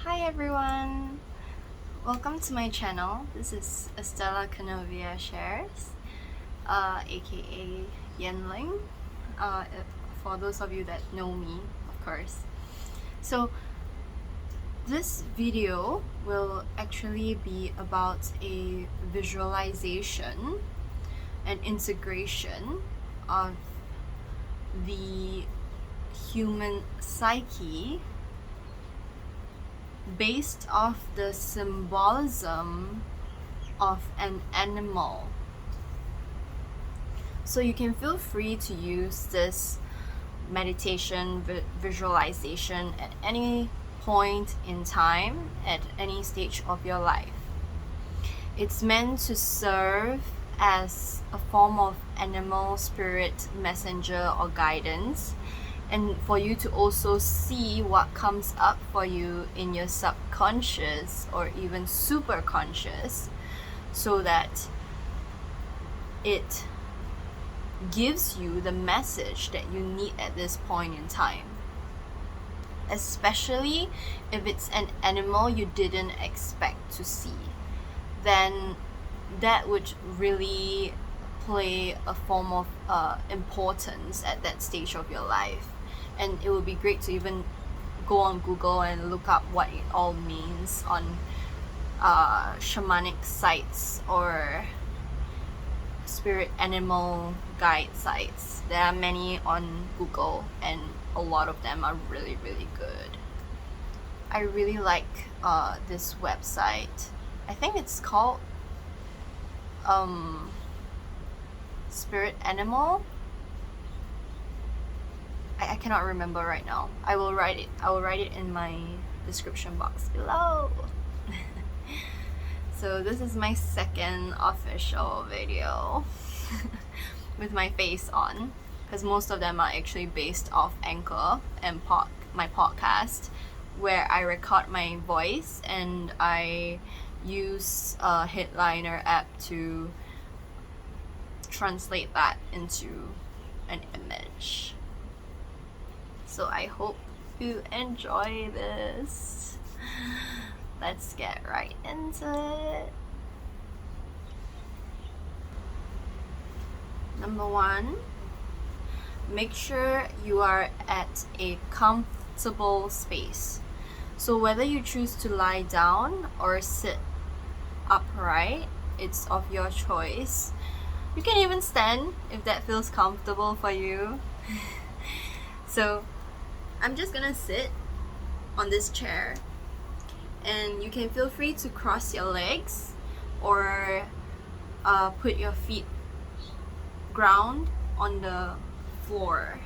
Hi everyone! Welcome to my channel. This is Estela Kanoviya Shares, aka Yenling, for those of you that know me, of course. So this video will actually be about a visualization and integration of the human psyche based off the symbolism of an animal. So you can feel free to use this meditation visualization at any point in time, at any stage of your life. It's meant to serve as a form of animal spirit messenger or guidance, and for you to also see what comes up for you in your subconscious or even superconscious, so that it gives you the message that you need at this point in time. Especially if it's an animal you didn't expect to see, then that would really play a form of importance at that stage of your life. And it would be great to even go on Google and look up what it all means on shamanic sites or spirit animal guide sites. There are many on Google and a lot of them are really good. I really like this website. I think it's called Spirit Animal. I cannot remember right now. I will write it in my description box below. So this is my second official video with my face on, because most of them are actually based off Anchor and my podcast, where I record my voice and I use a headliner app to translate that into an image. So I hope you enjoy this. Let's get right into it. Number one, make sure you are at a comfortable space. So whether you choose to lie down or sit upright, it's of your choice. You can even stand if that feels comfortable for you. So I'm just gonna sit on this chair, and you can feel free to cross your legs or put your feet ground on the floor.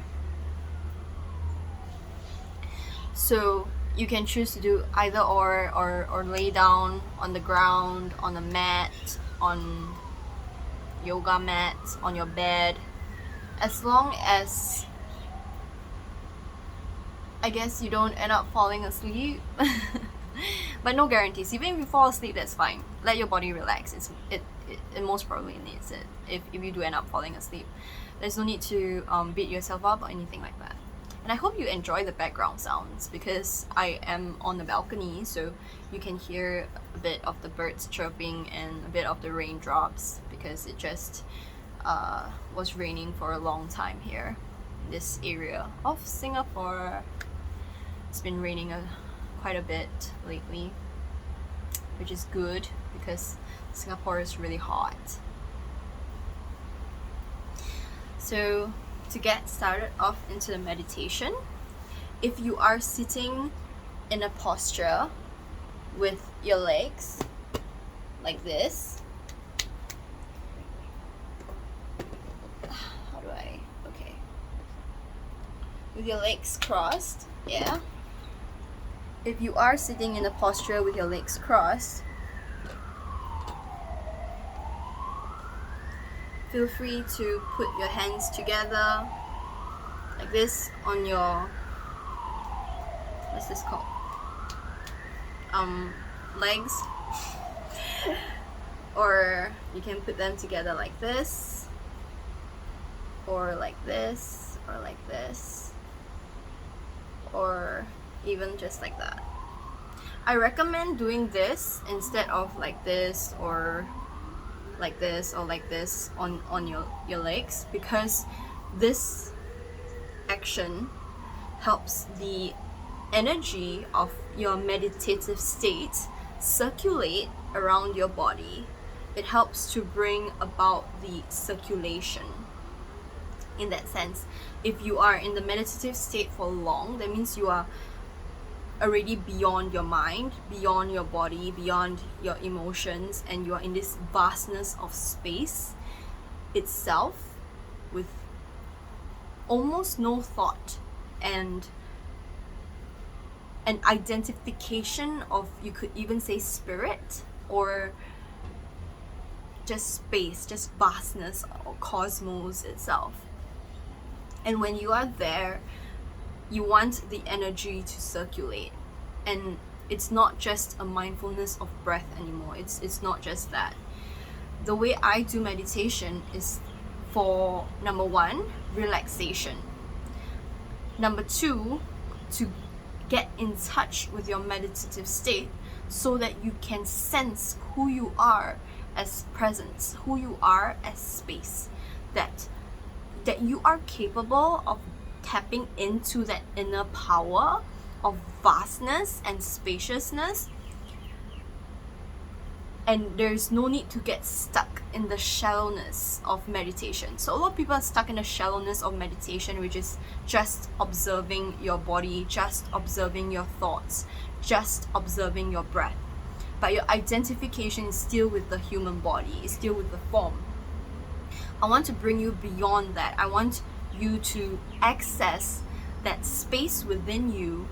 So you can choose to do either or lay down on the ground, on a mat, on yoga mat, on your bed, as long as I guess you don't end up falling asleep. But no guarantees. Even if you fall asleep, that's fine. Let your body relax. It most probably needs it. If you do end up falling asleep, there's no need to beat yourself up or anything like that. And I hope you enjoy the background sounds, because I am on the balcony, so you can hear a bit of the birds chirping and a bit of the raindrops, because it just was raining for a long time here in this area of Singapore. It's been raining quite a bit lately, which is good because Singapore is really hot. So to get started off into the meditation, if you are sitting in a posture with your legs like this, with your legs crossed, yeah. If you are sitting in a posture with your legs crossed, feel free to put your hands together like this on your, what's this called? Legs. Or you can put them together like this, or like this, or like this, or even just like that. I recommend doing this instead of like this or like this or like this on your legs, because this action helps the energy of your meditative state circulate around your body. It helps to bring about the circulation. In that sense, if you are in the meditative state for long, that means you are already beyond your mind, beyond your body, beyond your emotions, and you are in this vastness of space itself with almost no thought and an identification of, you could even say, spirit, or just space, just vastness or cosmos itself. And when you are there, you want the energy to circulate. And it's not just a mindfulness of breath anymore. It's not just that. The way I do meditation is for, number one, relaxation. Number two, to get in touch with your meditative state so that you can sense who you are as presence, who you are as space, that you are capable of tapping into that inner power of vastness and spaciousness, and there's no need to get stuck in the shallowness of meditation. So a lot of people are stuck in the shallowness of meditation, which is just observing your body, just observing your thoughts, just observing your breath. But your identification is still with the human body, is still with the form. I want to bring you beyond that. I want you to access that space within you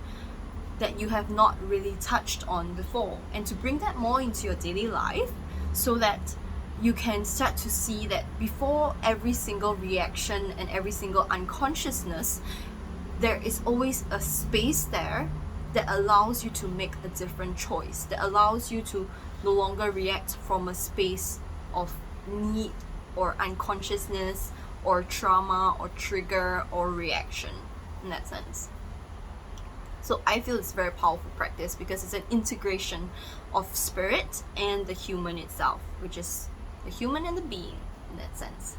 that you have not really touched on before, and to bring that more into your daily life, so that you can start to see that before every single reaction and every single unconsciousness, there is always a space there that allows you to make a different choice, that allows you to no longer react from a space of need or unconsciousness or trauma or trigger or reaction, in that sense. So I feel it's a very powerful practice because it's an integration of spirit and the human itself, which is the human and the being, in that sense.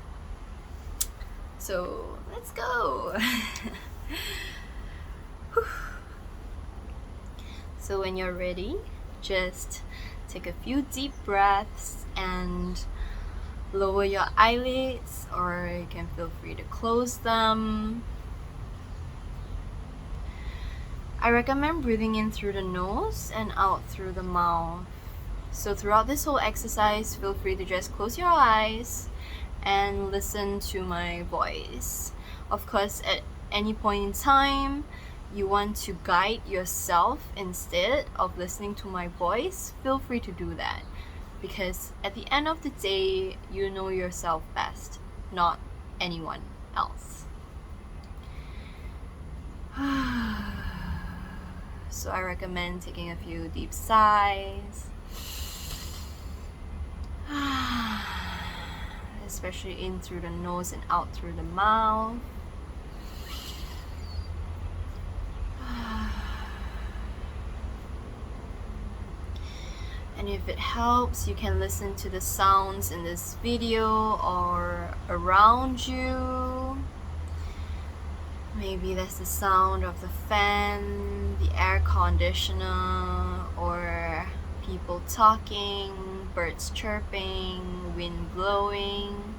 So let's go. So when you're ready, just take a few deep breaths and lower your eyelids, or you can feel free to close them. I recommend breathing in through the nose and out through the mouth. So throughout this whole exercise, feel free to just close your eyes and listen to my voice. Of course, at any point in time, you want to guide yourself instead of listening to my voice, feel free to do that. Because at the end of the day, you know yourself best, not anyone else. So I recommend taking a few deep sighs, especially in through the nose and out through the mouth. And if it helps, you can listen to the sounds in this video or around you. Maybe that's the sound of the fan, the air conditioner, or people talking, birds chirping, wind blowing.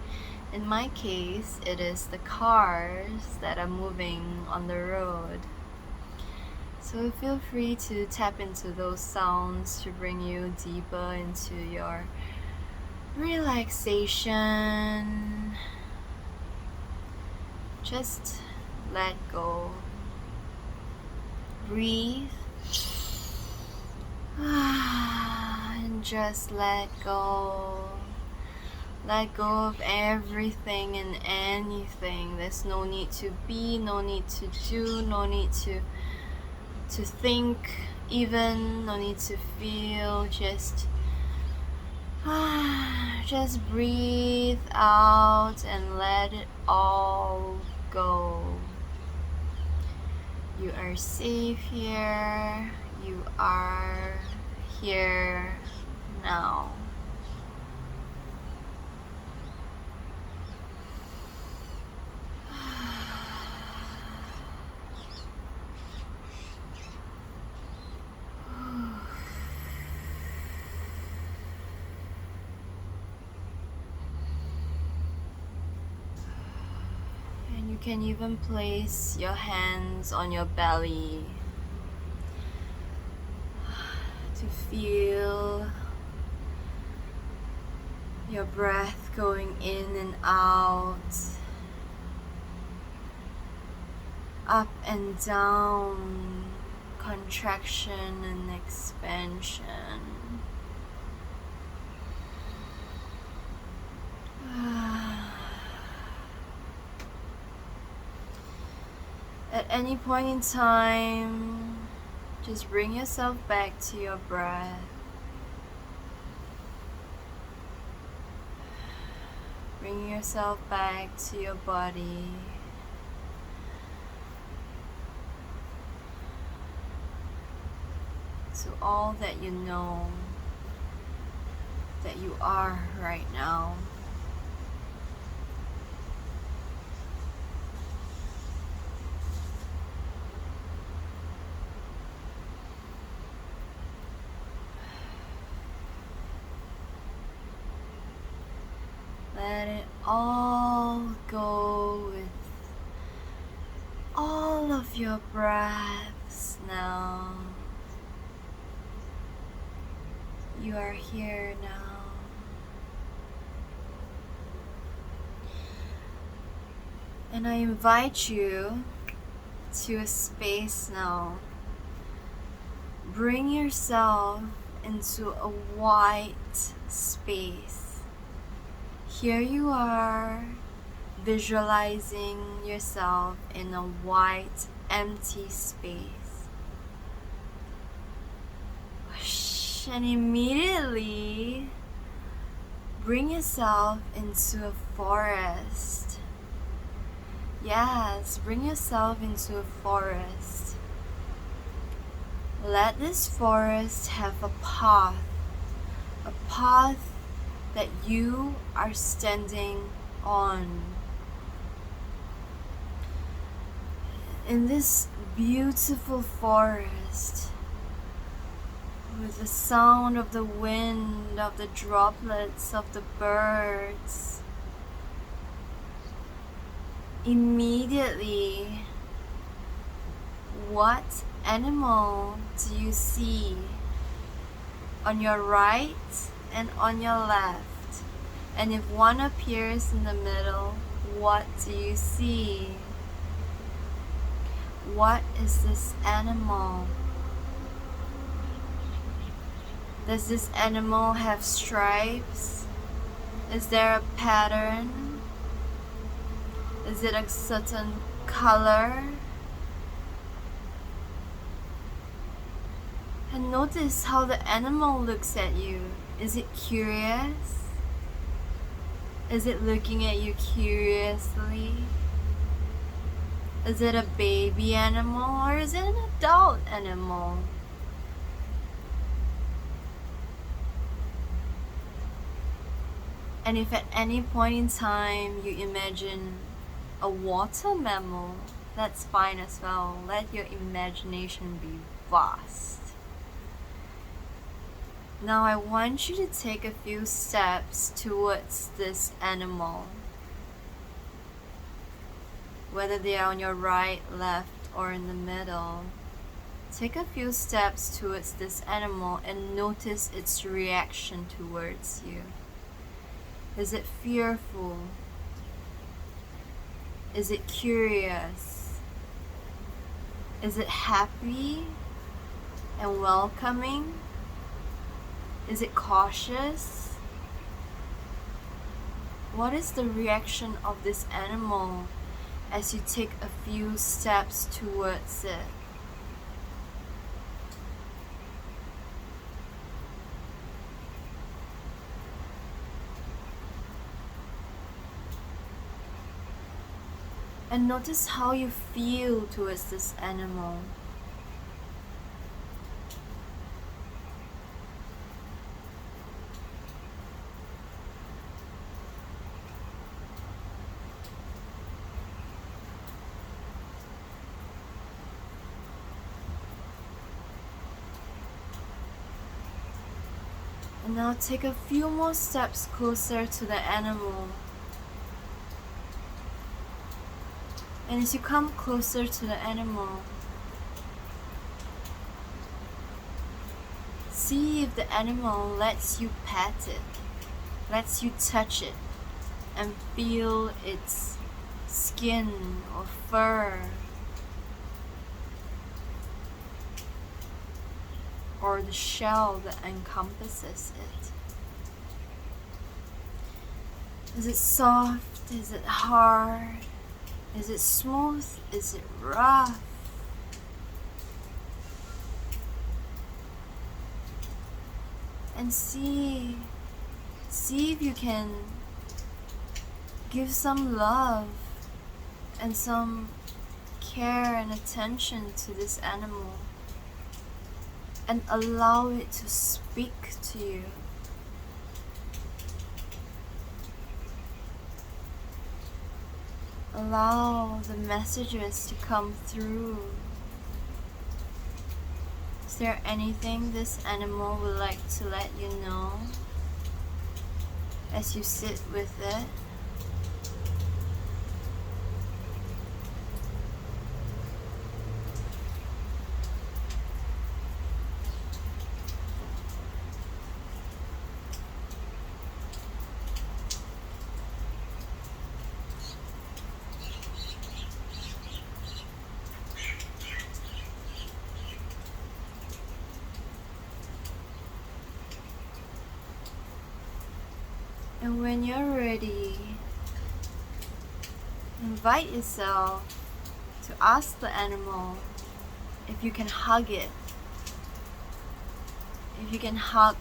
In my case, it is the cars that are moving on the road. So feel free to tap into those sounds to bring you deeper into your relaxation. Just let go. Breathe. And just let go. Let go of everything and anything. There's no need to be, no need to do, no need to think even, no need to feel. Just breathe out and let it all go. You are safe here. You are here now. And you can even place your hands on your belly to feel your breath going in and out, up and down, contraction and expansion. At any point in time, just bring yourself back to your breath. Bring yourself back to your body. To all that you know that you are right now. Let it all go with all of your breaths now. You are here now. And I invite you to a space now. Bring yourself into a white space. Here you are, visualizing yourself in a white, empty space. And immediately bring yourself into a forest. Yes, bring yourself into a forest. Let this forest have a path that you are standing on. In this beautiful forest, with the sound of the wind, of the droplets of the birds, immediately, what animal do you see on your right and on your left? And if one appears in the middle, what do you see? What is this animal? Does this animal have stripes? Is there a pattern? Is it a certain color? And notice how the animal looks at you. Is it curious? Is it looking at you curiously? Is it a baby animal or is it an adult animal? And if at any point in time you imagine a water mammal, that's fine as well. Let your imagination be vast. Now I want you to take a few steps towards this animal. Whether they are on your right, left, or in the middle. Take a few steps towards this animal and notice its reaction towards you. Is it fearful? Is it curious? Is it happy and welcoming? Is it cautious? What is the reaction of this animal as you take a few steps towards it? And notice how you feel towards this animal. And now take a few more steps closer to the animal. And as you come closer to the animal, see if the animal lets you pet it, lets you touch it, and feel its skin or fur, or the shell that encompasses it. Is it soft? Is it hard? Is it smooth? Is it rough? And see if you can give some love and some care and attention to this animal, and allow it to speak to you. Allow the messages to come through. Is there anything this animal would like to let you know as you sit with it? And when you're ready, invite yourself to ask the animal if you can hug it. If you can hug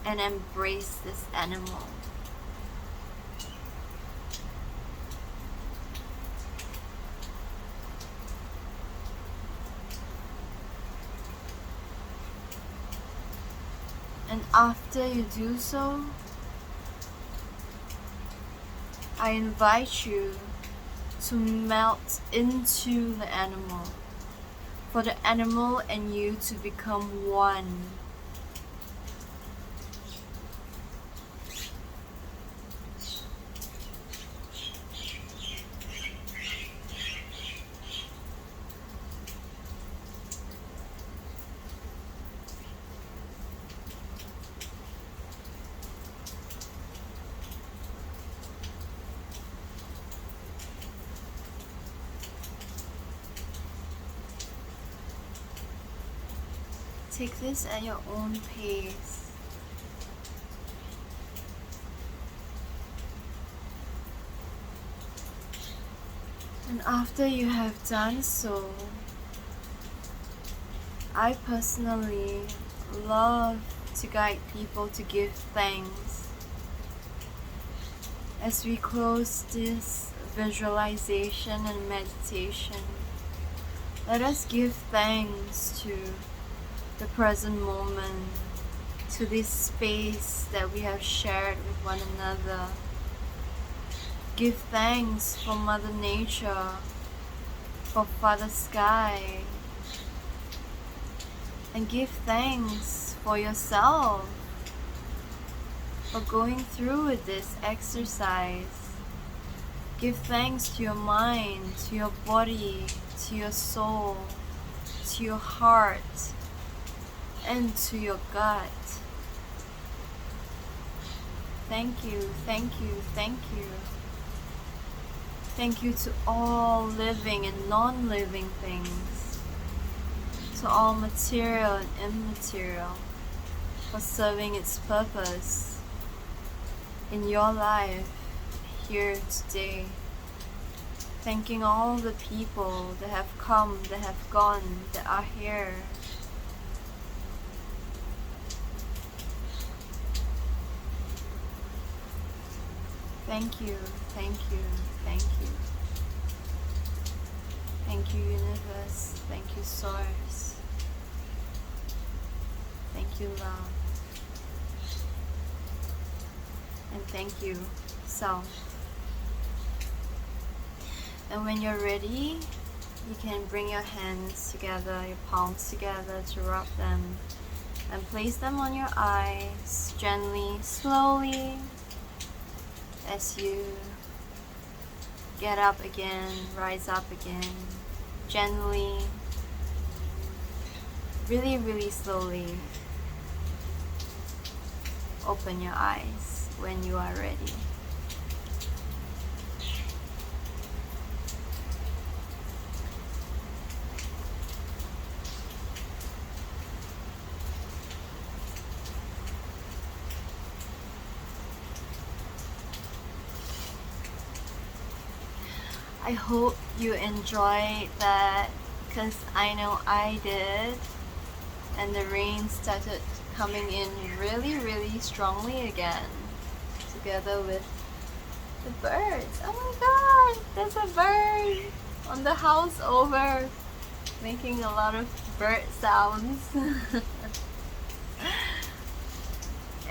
and embrace this animal. And after you do so, I invite you to melt into the animal, for the animal and you to become one. Take this at your own pace. And after you have done so, I personally love to guide people to give thanks. As we close this visualization and meditation, let us give thanks to the present moment, to this space that we have shared with one another. Give thanks for Mother Nature, for Father Sky, and give thanks for yourself for going through with this exercise. Give thanks to your mind, to your body, to your soul, to your heart, and to your gut. Thank you, thank you, thank you. Thank you to all living and non-living things, to all material and immaterial, for serving its purpose in your life here today. Thanking all the people that have come, that have gone, that are here. Thank you, thank you, thank you. Thank you, universe. Thank you, source. Thank you, love. And thank you, self. And when you're ready, you can bring your hands together, your palms together to rub them And place them on your eyes gently, slowly, as you get up again, rise up again, gently, really, really slowly. Open your eyes when you are ready. I hope you enjoyed that, because I know I did. And the rain started coming in really, really strongly again, together with the birds. Oh my god, there's a bird on the house over, making a lot of bird sounds.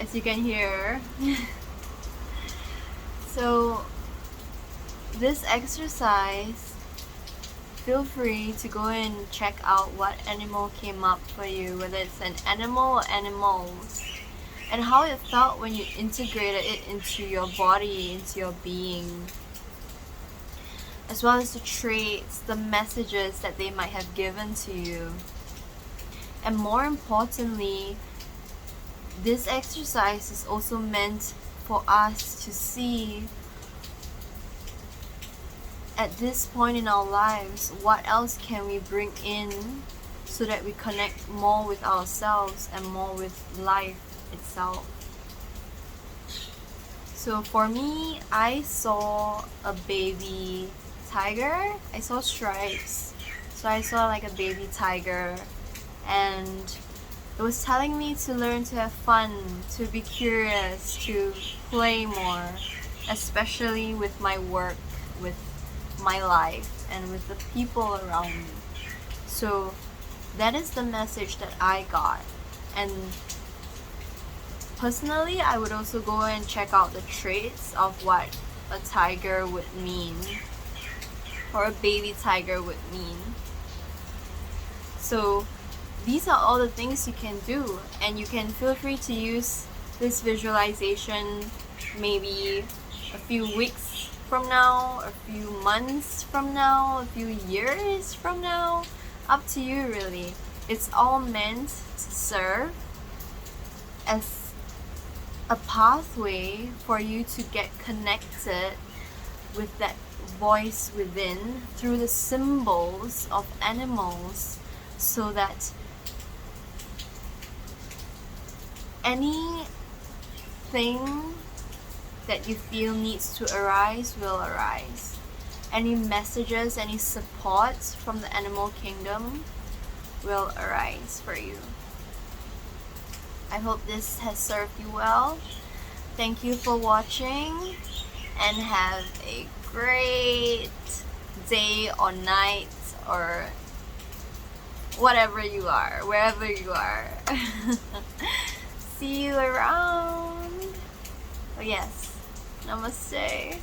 As you can hear. So this exercise, feel free to go and check out what animal came up for you, whether it's an animal or animals, and how it felt when you integrated it into your body, into your being, as well as the traits, the messages that they might have given to you. And more importantly, this exercise is also meant for us to see, at this point in our lives, what else can we bring in so that we connect more with ourselves and more with life itself. So for me, I saw a baby tiger. I saw stripes. So I saw like a baby tiger, and it was telling me to learn to have fun, to be curious, to play more, especially with my work, with my life, and with the people around me. So that is the message that I got. And personally, I would also go and check out the traits of what a tiger would mean, or a baby tiger would mean. So these are all the things you can do, and you can feel free to use this visualization maybe a few weeks from now, a few months from now, a few years from now. Up to you, really. It's all meant to serve as a pathway for you to get connected with that voice within through the symbols of animals, so that anything that you feel needs to arise will arise. Any messages, any support from the animal kingdom will arise for you. I hope this has served you well. Thank you for watching, and have a great day or night, or whatever you are, wherever you are. See you around. Oh yes, namaste.